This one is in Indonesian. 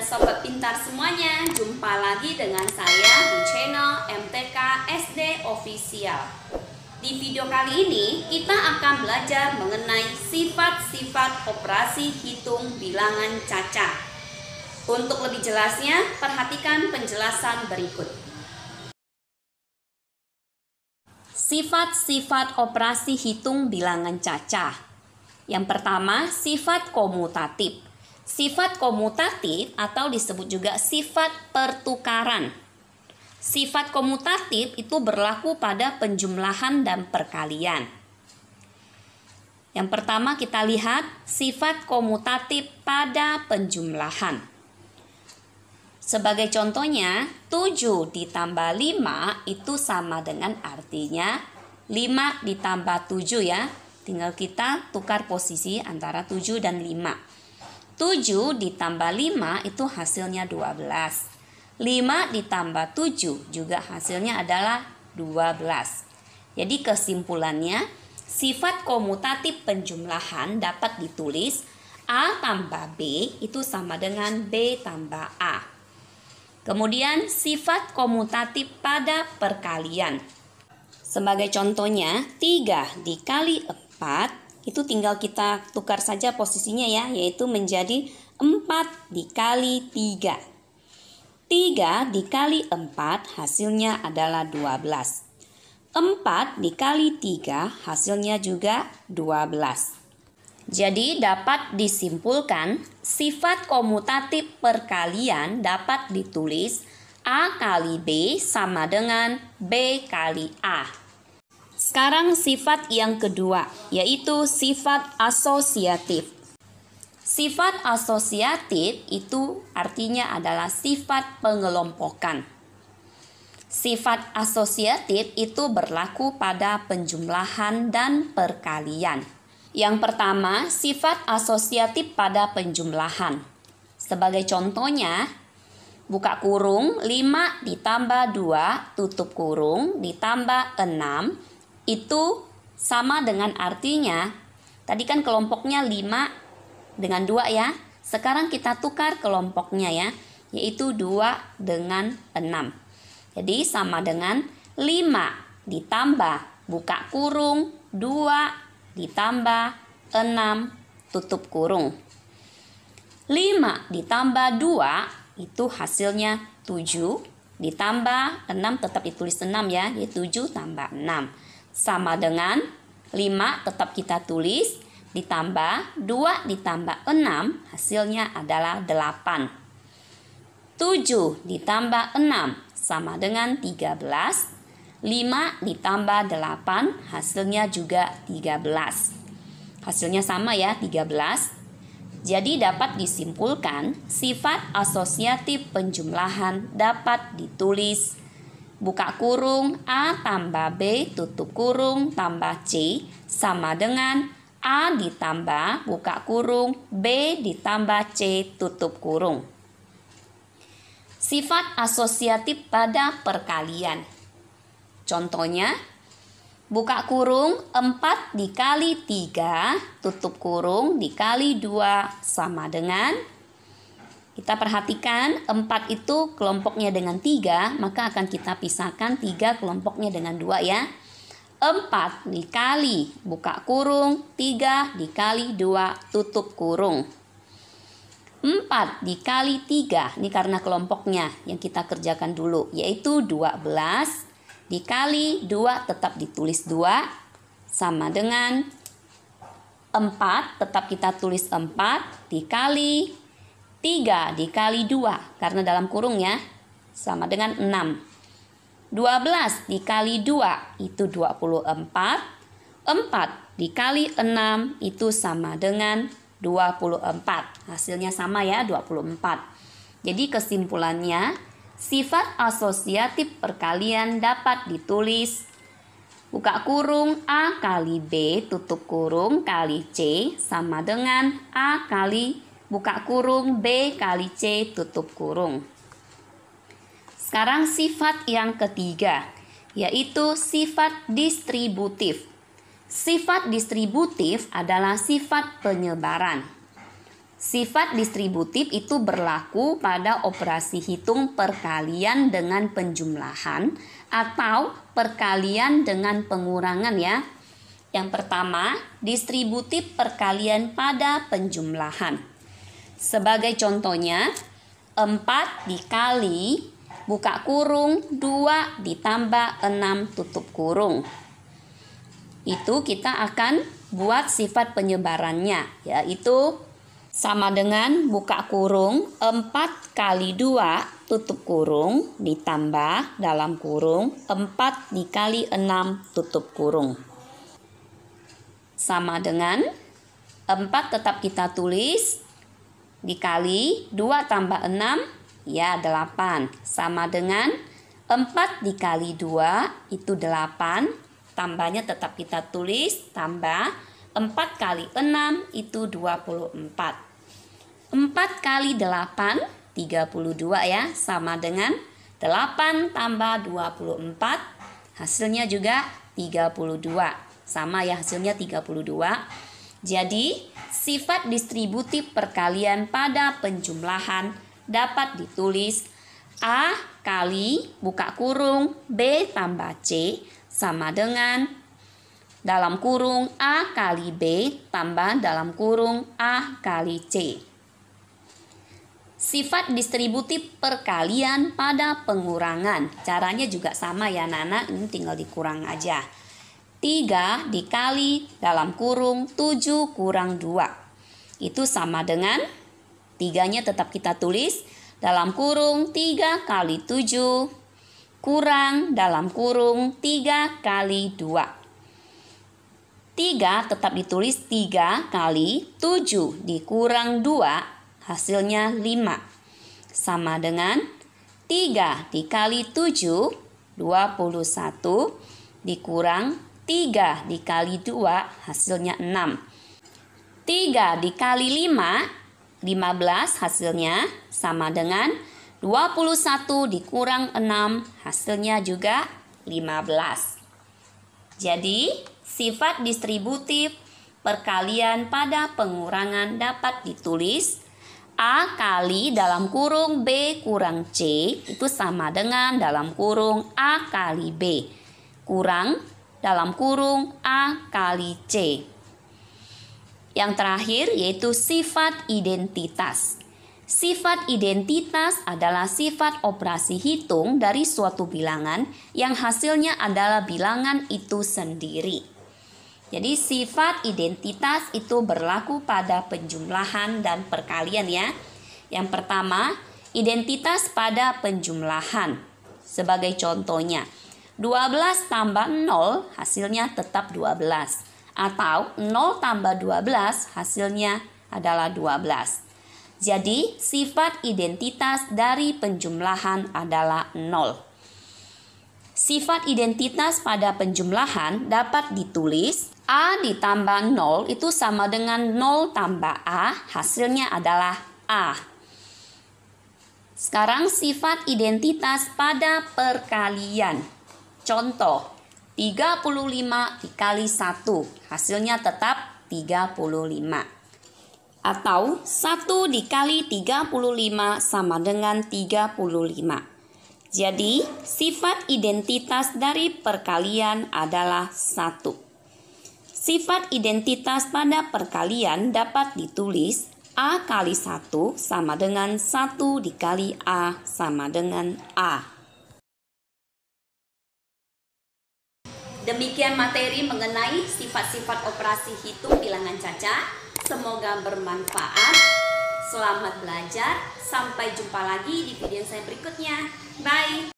dan sobat pintar semuanya, jumpa lagi dengan saya di channel MTK SD Official. Di video kali ini kita akan belajar mengenai sifat-sifat operasi hitung bilangan cacah. Untuk lebih jelasnya, perhatikan penjelasan berikut. Sifat-sifat operasi hitung bilangan cacah. Yang pertama, sifat komutatif. Sifat komutatif atau disebut juga sifat pertukaran. Sifat komutatif itu berlaku pada penjumlahan dan perkalian. Yang pertama kita lihat sifat komutatif pada penjumlahan. Sebagai contohnya, 7 ditambah 5 itu sama dengan artinya 5 ditambah 7 ya. Tinggal kita tukar posisi antara 7 dan 5. 7 ditambah 5 itu hasilnya 12. 5 ditambah 7 juga hasilnya adalah 12. Jadi kesimpulannya, sifat komutatif penjumlahan dapat ditulis A tambah B itu sama dengan B tambah A. Kemudian sifat komutatif pada perkalian. Sebagai contohnya, 3 dikali 4 itu tinggal kita tukar saja posisinya ya, yaitu menjadi 4 dikali 3. 3 dikali 4 hasilnya adalah 12. 4 dikali 3 hasilnya juga 12. Jadi dapat disimpulkan sifat komutatif perkalian dapat ditulis A kali B sama dengan B kali A. Sekarang sifat yang kedua, yaitu sifat asosiatif. Sifat asosiatif itu artinya adalah sifat pengelompokan. Sifat asosiatif itu berlaku pada penjumlahan dan perkalian. Yang pertama, sifat asosiatif pada penjumlahan. Sebagai contohnya, buka kurung 5 ditambah 2 tutup kurung ditambah 6 itu sama dengan artinya, tadi kan kelompoknya 5 dengan 2 ya. Sekarang kita tukar kelompoknya ya, yaitu 2 dengan 6. Jadi sama dengan 5 ditambah buka kurung 2 ditambah 6 tutup kurung. 5 ditambah 2 itu hasilnya 7 ditambah 6 tetap ditulis 6 ya, yaitu 7 tambah 6. Sama dengan 5 tetap kita tulis ditambah 2 ditambah 6 hasilnya adalah 8. 7 ditambah 6 sama dengan 13. 5 ditambah 8 hasilnya juga 13. Hasilnya sama ya, 13. Jadi dapat disimpulkan sifat asosiatif penjumlahan dapat ditulis buka kurung A tambah B tutup kurung tambah C sama dengan A ditambah buka kurung B ditambah C tutup kurung. Sifat asosiatif pada perkalian. Contohnya, buka kurung 4 dikali 3 tutup kurung dikali 2 sama dengan, kita perhatikan 4 itu kelompoknya dengan 3, maka akan kita pisahkan 3 kelompoknya dengan 2 ya. 4 dikali buka kurung 3 dikali 2 tutup kurung. 4 dikali 3, ini karena kelompoknya yang kita kerjakan dulu, yaitu 12 dikali 2 tetap ditulis 2 sama dengan 4 tetap kita tulis 4 dikali 3 dikali 2 karena dalam kurung ya sama dengan 6. 12 dikali 2 itu 24. 4 dikali 6 itu sama dengan 24. Hasilnya sama ya, 24. Jadi kesimpulannya, sifat asosiatif perkalian dapat ditulis buka kurung A kali B tutup kurung kali C sama dengan A kali buka kurung B kali C tutup kurung. Sekarang sifat yang ketiga, yaitu sifat distributif. Sifat distributif adalah sifat penyebaran. Sifat distributif itu berlaku pada operasi hitung perkalian dengan penjumlahan atau perkalian dengan pengurangan ya. Yang pertama, distributif perkalian pada penjumlahan. Sebagai contohnya, 4 dikali buka kurung 2 ditambah 6 tutup kurung. Itu kita akan buat sifat penyebarannya, yaitu sama dengan buka kurung 4 kali 2 tutup kurung ditambah dalam kurung 4 dikali 6 tutup kurung. Sama dengan 4 tetap kita tulis dikali 2 tambah 6 ya 8. Sama dengan 4 dikali 2 itu 8. Tambahnya tetap kita tulis tambah 4 kali 6 itu 24. 4 kali 8, 32 ya. Sama dengan 8 tambah 24. Hasilnya juga 32. Sama ya, hasilnya 32. Jadi, sifat distributif perkalian pada penjumlahan dapat ditulis A kali buka kurung B tambah C sama dengan dalam kurung A kali B tambah dalam kurung A kali C. Sifat distributif perkalian pada pengurangan. Caranya juga sama ya anak-anak, ini tinggal dikurang aja. 3 dikali dalam kurung 7 kurang 2. Itu sama dengan 3-nya tetap kita tulis dalam kurung 3 kali 7 kurang dalam kurung 3 kali 2. 3 tetap ditulis 3 kali 7 dikurang 2 hasilnya 5. Sama dengan 3 dikali 7 21 dikurang 3 dikali 2 hasilnya 6. 3 dikali 5 15 hasilnya sama dengan 21 dikurang 6 hasilnya juga 15. Jadi, sifat distributif perkalian pada pengurangan dapat ditulis A kali dalam kurung B kurang C itu sama dengan dalam kurung A kali B kurang dalam kurung A kali C. Yang terakhir yaitu sifat identitas. Sifat identitas adalah sifat operasi hitung dari suatu bilangan yang hasilnya adalah bilangan itu sendiri. Jadi sifat identitas itu berlaku pada penjumlahan dan perkalian ya. Yang pertama, identitas pada penjumlahan. Sebagai contohnya, 12 tambah 0 hasilnya tetap 12. Atau 0 tambah 12 hasilnya adalah 12. Jadi, sifat identitas dari penjumlahan adalah 0. Sifat identitas pada penjumlahan dapat ditulis A ditambah 0 itu sama dengan 0 tambah A, hasilnya adalah A. Sekarang sifat identitas pada perkalian. Contoh, 35 dikali 1, hasilnya tetap 35. Atau 1 dikali 35 sama dengan 35. Jadi, sifat identitas dari perkalian adalah 1. Sifat identitas pada perkalian dapat ditulis A kali 1 sama dengan 1 dikali A sama dengan A. Demikian materi mengenai sifat-sifat operasi hitung bilangan caca. Semoga bermanfaat. Selamat belajar. Sampai jumpa lagi di video saya berikutnya. Bye.